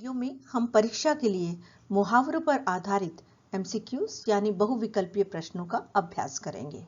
Video में हम परीक्षा के लिए मुहावरों पर आधारित एमसीक्यूज यानी बहुविकल्पीय प्रश्नों का अभ्यास करेंगे।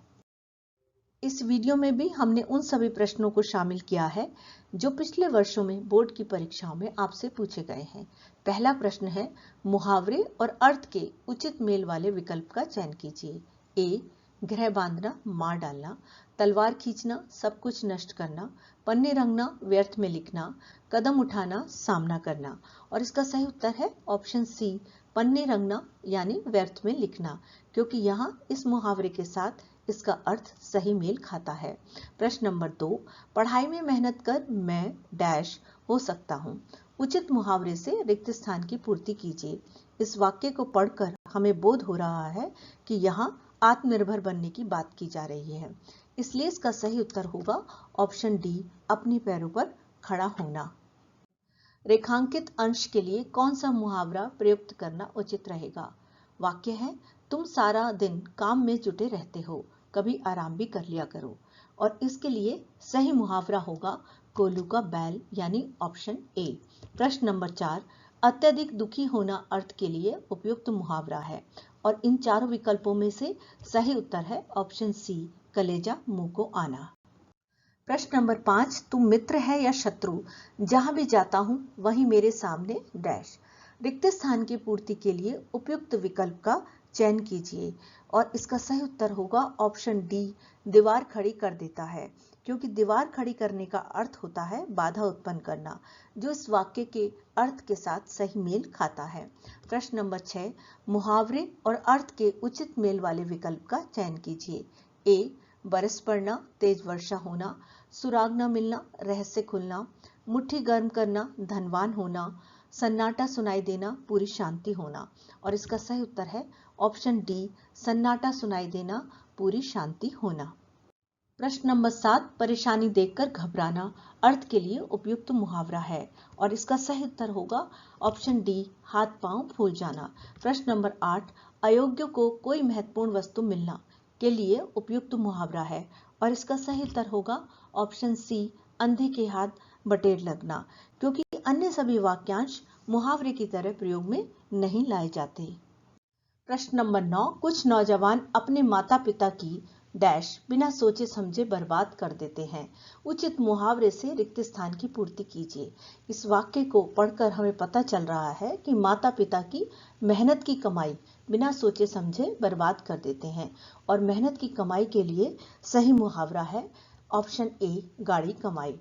इस वीडियो में भी हमने उन सभी प्रश्नों को शामिल किया है जो पिछले वर्षों में बोर्ड की परीक्षाओं में आपसे पूछे गए हैं। पहला प्रश्न है, मुहावरे और अर्थ के उचित मेल वाले विकल्प का चयन कीजिए। ए, ग्रह बांधना, मार डालना, तलवार खींचना, सब कुछ नष्ट करना, पन्ने रंगना, व्यर्थ में लिखना, कदम उठाना, सामना करना। और इसका सही उत्तर है ऑप्शन सी, पन्ने रंगना यानी व्यर्थ में लिखना, क्योंकि यहाँ इस मुहावरे के साथ इसका अर्थ सही मेल खाता है। प्रश्न नंबर 2, पढ़ाई में मेहनत कर मैं डैश हो सकता हूँ। उचित मुहावरे से रिक्त स्थान की पूर्ति कीजिए। इस वाक्य को पढ़कर हमें बोध हो रहा है कि यहाँ आत्मनिर्भर बनने की बात की जा रही है, इसलिए इसका सही उत्तर होगा ऑप्शन डी, अपने पैरों पर खड़ा होना। रेखांकित अंश के लिए कौन सा मुहावरा प्रयुक्त करना उचित रहेगा? वाक्य है, तुम सारा दिन काम में जुटे रहते हो, कभी आराम भी कर लिया करो। और इसके लिए सही मुहावरा होगा कोल्हू का बैल यानी ऑप्शन ए। प्रश्न नंबर 4, अत्यधिक दुखी होना अर्थ के लिए उपयुक्त मुहावरा है और इन चारों विकल्पों में से सही उत्तर है ऑप्शन सी, कलेजा मुंह को आना। प्रश्न नंबर 5, तुम मित्र है या शत्रु, जहां भी जाता हूं वहीं मेरे सामने डैश। रिक्त स्थान की पूर्ति के लिए उपयुक्त विकल्प का चयन कीजिए और इसका सही उत्तर होगा ऑप्शन डी, दीवार खड़ी कर देता है, क्योंकि दीवार खड़ी करने का अर्थ होता है बाधा उत्पन्न करना, जो इस वाक्य के अर्थ के साथ सही मेल खाता है। प्रश्न नंबर 6, मुहावरे और अर्थ के उचित मेल वाले विकल्प का चयन कीजिए। ए, बरस पड़ना, तेज वर्षा होना, सुराग न मिलना, रहस्य खुलना, मुट्ठी गर्म करना, धनवान होना, सन्नाटा सुनाई देना, पूरी शांति होना। और इसका सही उत्तर है ऑप्शन डी, सन्नाटा सुनाई देना, पूरी शांति होना। प्रश्न नंबर 7, परेशानी देखकर घबराना अर्थ के लिए उपयुक्त मुहावरा है और इसका सही उत्तर होगा ऑप्शन डी, हाथ पांव फूल जाना। प्रश्न नंबर 8, अयोग्य को कोई महत्वपूर्ण वस्तु मिलना के लिए उपयुक्त मुहावरा है और इसका सही उत्तर होगा ऑप्शन सी, अंधे के हाथ बटेर लगना, क्योंकि अन्य सभी वाक्यांश मुहावरे की तरह प्रयोग में नहीं लाए जाते। प्रश्न नंबर 9, कुछ नौजवान अपने माता पिता की डैश बिना सोचे समझे बर्बाद कर देते हैं। उचित मुहावरे से रिक्त स्थान की पूर्ति कीजिए। इस वाक्य को पढ़कर हमें पता चल रहा है कि माता पिता की मेहनत की कमाई बिना सोचे समझे बर्बाद कर देते हैं और मेहनत की कमाई के लिए सही मुहावरा है ऑप्शन ए, गाड़ी कमाई।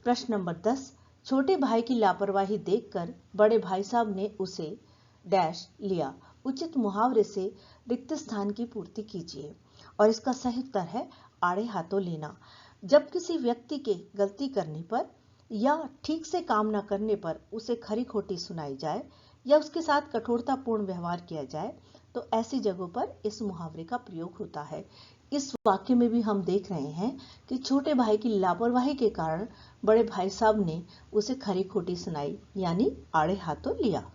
प्रश्न नंबर 10, छोटे भाई की लापरवाही देखकर बड़े भाई साहब ने उसे डैश लिया। उचित मुहावरे से रिक्त स्थान की पूर्ति कीजिए और इसका सही उत्तर है आड़े हाथों लेना। जब किसी व्यक्ति के गलती करने पर या ठीक से काम न करने पर उसे खरी खोटी सुनाई जाए या उसके साथ कठोरतापूर्ण व्यवहार किया जाए तो ऐसी जगहों पर इस मुहावरे का प्रयोग होता है। इस वाक्य में भी हम देख रहे हैं कि छोटे भाई की लापरवाही के कारण बड़े भाई साहब ने उसे खरी खोटी सुनाई यानी आड़े हाथों लिया।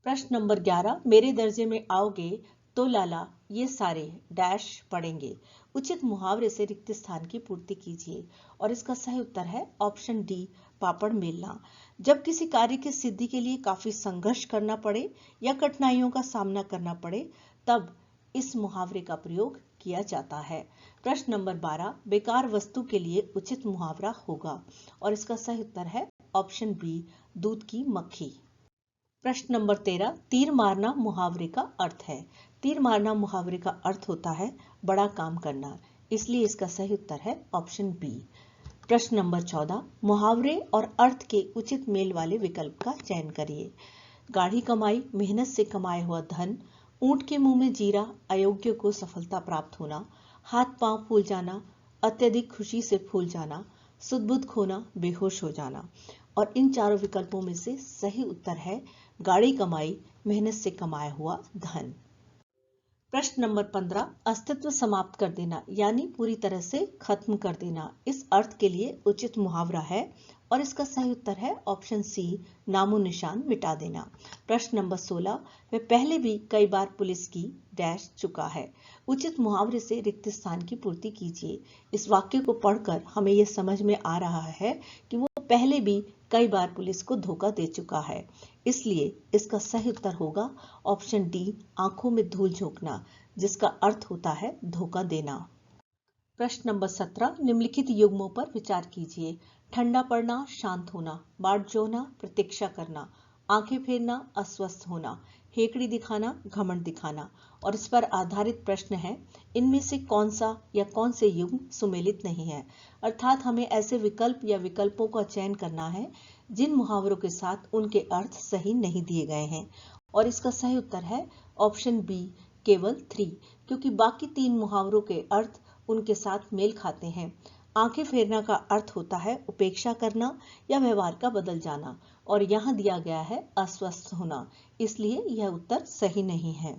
प्रश्न नंबर 11, मेरे दर्जे में आओगे तो लाला ये सारे डैश पढ़ेंगे। उचित मुहावरे से रिक्त स्थान की पूर्ति कीजिए और इसका सही उत्तर है ऑप्शन डी, पापड़ बेलना। जब किसी कार्य की सिद्धि के लिए काफी संघर्ष करना पड़े या कठिनाइयों का सामना करना पड़े तब इस मुहावरे का प्रयोग किया जाता है। प्रश्न नंबर 12, बेकार वस्तु के लिए उचित मुहावरा होगा और इसका सही उत्तर है ऑप्शन बी, दूध की मक्खी। प्रश्न नंबर 13, तीर मारना मुहावरे का अर्थ है। तीर मारना मुहावरे का अर्थ होता है बड़ा काम करना, इसलिए इसका सही उत्तर है ऑप्शन बी। प्रश्न नंबर 14, मुहावरे और अर्थ के उचित मेल वाले विकल्प का चयन करिए। गाढ़ी कमाई, मेहनत से कमाया हुआ धन, ऊंट के मुंह में जीरा, अयोग्य को सफलता प्राप्त होना, हाथ पांव फूल जाना, अत्यधिक खुशी से फूल जाना, सुध-बुध खोना, बेहोश हो जाना। और इन चारों विकल्पों में से सही उत्तर है गाढ़ी कमाई, मेहनत से कमाया हुआ धन। प्रश्न नंबर 15, अस्तित्व समाप्त कर देना यानी पूरी तरह से खत्म कर देना इस अर्थ के लिए उचित मुहावरा है और इसका सही उत्तर है ऑप्शन सी, नामो निशान मिटा देना। प्रश्न नंबर 16, वह पहले भी कई बार पुलिस की डैश चुका है। उचित मुहावरे से रिक्त स्थान की पूर्ति कीजिए। इस वाक्य को पढ़कर हमें यह समझ में आ रहा है कि वो पहले भी कई बार पुलिस को धोखा दे चुका है, इसलिए इसका सही उत्तर होगा ऑप्शन डी, आंखों में धूल झोंकना, जिसका अर्थ होता है धोखा देना। प्रश्न नंबर 17, निम्नलिखित युग्मों पर विचार कीजिए। ठंडा पड़ना, शांत होना, बाट जोहना, प्रतीक्षा करना, आंखें फेरना, अस्वस्थ होना, हेकड़ी दिखाना, घमंड दिखाना। और इस पर आधारित प्रश्न है, इनमें से कौन सा या कौन से युग्म सुमेलित नहीं है। अर्थात हमें ऐसे विकल्प या विकल्पों का चयन करना है जिन मुहावरों के साथ उनके अर्थ सही नहीं दिए गए हैं। और इसका सही उत्तर है ऑप्शन बी, केवल 3, क्योंकि बाकी 3 मुहावरों के अर्थ उनके साथ मेल खाते हैं। आंखें फेरना का अर्थ होता है उपेक्षा करना या व्यवहार का बदल जाना, और यहाँ दिया गया है अस्वस्थ होना, इसलिए यह उत्तर सही नहीं है।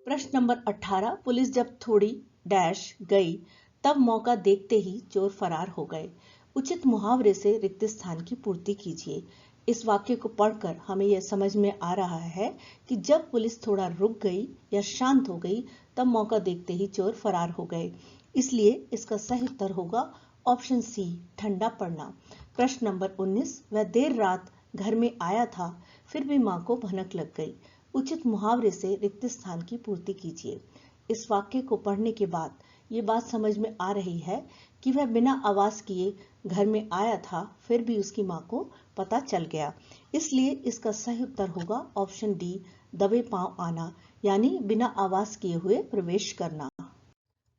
प्रश्न नंबर 18, पुलिस जब थोड़ी डैश गई तब मौका देखते ही चोर फरार हो गए। उचित मुहावरे से रिक्त स्थान की पूर्ति कीजिए। इस वाक्य को पढ़कर हमें यह समझ में आ रहा है कि जब पुलिस थोड़ा रुक गई या शांत हो गई तब मौका देखते ही चोर फरार हो गए, इसलिए इसका सही उत्तर होगा ऑप्शन सी, ठंडा पड़ना। प्रश्न नंबर 19, वह देर रात घर में आया था फिर भी मां को भनक लग गई। उचित मुहावरे से रिक्त स्थान की पूर्ति कीजिए। इस वाक्य को पढ़ने के बाद ये बात समझ में आ रही है कि वह बिना आवाज किए घर में आया था फिर भी उसकी मां को पता चल गया, इसलिए इसका सही उत्तर होगा ऑप्शन डी, दबे पांव आना, यानी बिना आवाज किए हुए प्रवेश करना।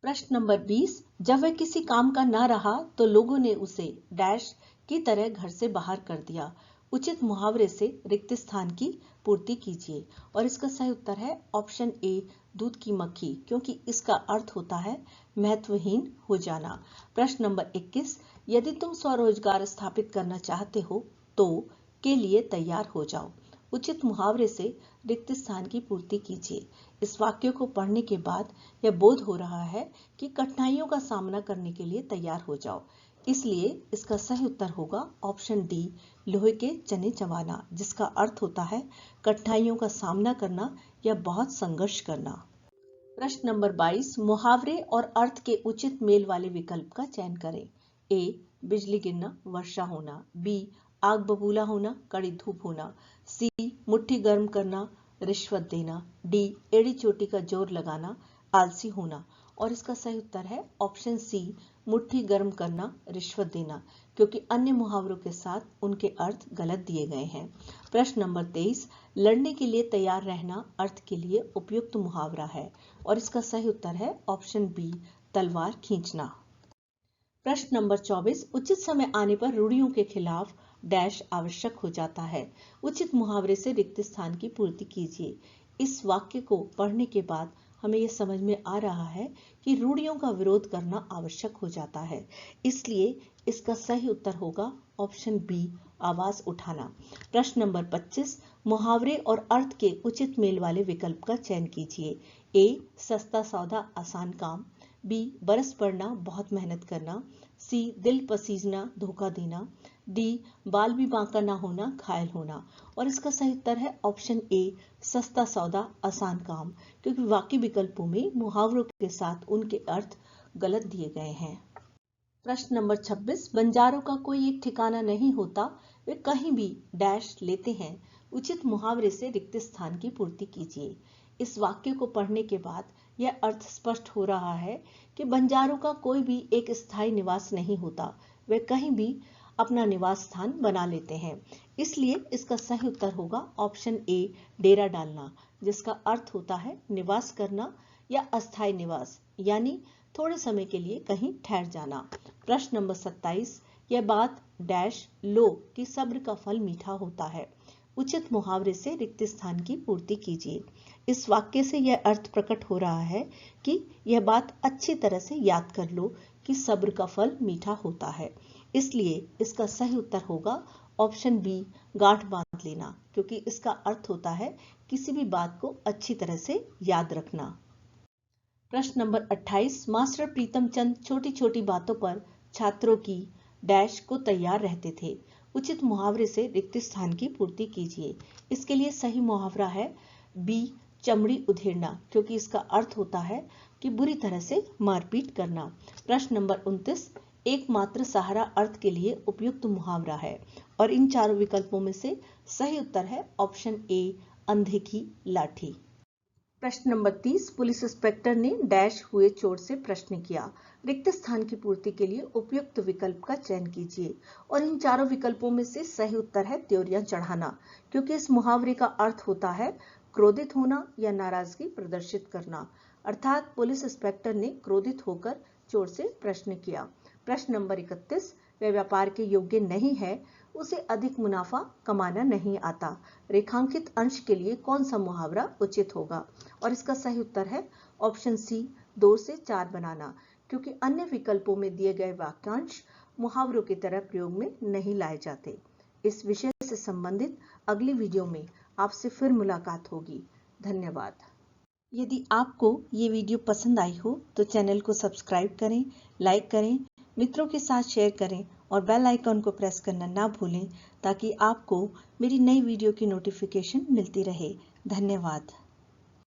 प्रश्न नंबर 20, जब वह किसी काम का ना रहा तो लोगों ने उसे डैश की तरह घर से बाहर कर दिया। उचित मुहावरे से रिक्त स्थान की पूर्ति कीजिए। और इसका सही उत्तर है ऑप्शन ए, दूध की मक्खी, क्योंकि इसका अर्थ होता है महत्वहीन हो जाना। प्रश्न नंबर 21, यदि तुम स्वरोजगार स्थापित करना चाहते हो तो के लिए तैयार हो जाओ। उचित मुहावरे से रिक्त स्थान की पूर्ति कीजिए। इस वाक्य को पढ़ने के बाद यह बोध हो रहा है कि कठिनाइयों का सामना करने के लिए तैयार हो जाओ, इसलिए इसका सही उत्तर होगा ऑप्शन डी, लोहे के चने चबाना, जिसका अर्थ होता है कठिनाइयों का सामना करना या बहुत संघर्ष करना। प्रश्न नंबर 22, मुहावरे और अर्थ के उचित मेल वाले विकल्प का चयन करें। ए, बिजली गिरना, वर्षा होना, बी, आग बबूला होना, कड़ी धूप होना, सी, मुट्ठी गर्म करना, रिश्वत देना, डी, एड़ी चोटी का जोर लगाना, आलसी होना। और इसका सही उत्तर है ऑप्शन सी, मुट्ठी गर्म करना, रिश्वत देना, क्योंकि अन्य मुहावरों के साथ उनके अर्थ गलत दिए गए हैं। प्रश्न नंबर 23, लड़ने के लिए तैयार रहना अर्थ के लिए उपयुक्त मुहावरा है, और इसका सही उत्तर है ऑप्शन बी, तलवार खींचना। प्रश्न नंबर 24, उचित समय आने पर रूढ़ियों के खिलाफ डैश आवश्यक हो जाता है। उचित मुहावरे से रिक्त स्थान की पूर्ति कीजिए। इस वाक्य को पढ़ने के बाद हमें यह समझ में आ रहा है कि रूढ़ियों का विरोध करना आवश्यक हो जाता है, इसलिए इसका सही उत्तर होगा ऑप्शन बी, आवाज उठाना। प्रश्न नंबर 25, मुहावरे और अर्थ के उचित मेल वाले विकल्प का चयन कीजिए। ए, सस्ता सौदा आसान काम, बी, बरस पड़ना बहुत मेहनत करना, सी, दिल पसीजना धोखा देना, डी, बाल भी बांका ना होना घायल होना। और इसका सही उत्तर है ऑप्शन ए, सस्ता सौदा आसान काम, क्योंकि बाकी विकल्पों में मुहावरों के साथ उनके अर्थ गलत दिए गए हैं। प्रश्न नंबर 26, बंजारों का कोई एक ठिकाना नहीं होता, वे कहीं भी डैश लेते हैं। उचित मुहावरे से रिक्त स्थान की पूर्ति कीजिए। इस वाक्य को पढ़ने के बाद यह अर्थ स्पष्ट हो रहा है कि बंजारों का कोई भी एक स्थायी निवास नहीं होता, वे कहीं भी अपना निवास स्थान बना लेते हैं, इसलिए इसका सही उत्तर होगा ऑप्शन ए, डेरा डालना, जिसका अर्थ होता है निवास करना या अस्थायी निवास, यानी थोड़े समय के लिए कहीं ठहर जाना। प्रश्न नंबर 27, यह बात डैश लो कि सब्र का फल मीठा होता है। उचित मुहावरे से रिक्त स्थान की पूर्ति कीजिए। इस वाक्य से यह अर्थ प्रकट हो रहा है कि यह बात अच्छी तरह से याद कर लो कि सब्र का फल मीठा होता है, इसलिए इसका सही उत्तर होगा ऑप्शन बी, गांठ बांध लेना, क्योंकि इसका अर्थ होता है किसी भी बात को अच्छी तरह से याद रखना। प्रश्न नंबर 28, मास्टर प्रीतम चंद छोटी छोटी बातों पर छात्रों की डैश को तैयार रहते थे। उचित मुहावरे से रिक्त स्थान की पूर्ति कीजिए। इसके लिए सही मुहावरा है बी, चमड़ी उधेड़ना, क्योंकि इसका अर्थ होता है कि बुरी तरह से मारपीट करना। प्रश्न नंबर 29, एकमात्र सहारा अर्थ के लिए उपयुक्त मुहावरा है, और इन चारों विकल्पों में से सही उत्तर है ऑप्शन ए, अंधे की लाठी। प्रश्न नंबर 30, पुलिस इंस्पेक्टर ने डैश हुए चोर से प्रश्न किया। रिक्त स्थान की पूर्ति के लिए उपयुक्त विकल्प का चयन कीजिए। और इन चारों विकल्पों में से सही उत्तर है त्योरियां चढ़ाना, क्योंकि इस मुहावरे का अर्थ होता है क्रोधित होना या नाराजगी प्रदर्शित करना। अर्थात पुलिस इंस्पेक्टर ने क्रोधित होकर चोर से प्रश्न किया। प्रश्न नंबर 31, वह व्यापार के योग्य नहीं है, उसे अधिक मुनाफा कमाना नहीं आता। रेखांकित अंश के लिए कौन सा मुहावरा उचित होगा? और इसका सही उत्तर है ऑप्शन सी, 2 से 4 बनाना, क्योंकि अन्य विकल्पों में दिए गए वाक्यांश मुहावरों की तरह प्रयोग में नहीं लाए जाते। इस विषय से संबंधित अगली वीडियो में आपसे फिर मुलाकात होगी। धन्यवाद। यदि आपको ये वीडियो पसंद आई हो तो चैनल को सब्सक्राइब करें, लाइक करें, मित्रों के साथ शेयर करें और बेल आइकन को प्रेस करना ना भूलें, ताकि आपको मेरी नई वीडियो की नोटिफिकेशन मिलती रहे। धन्यवाद।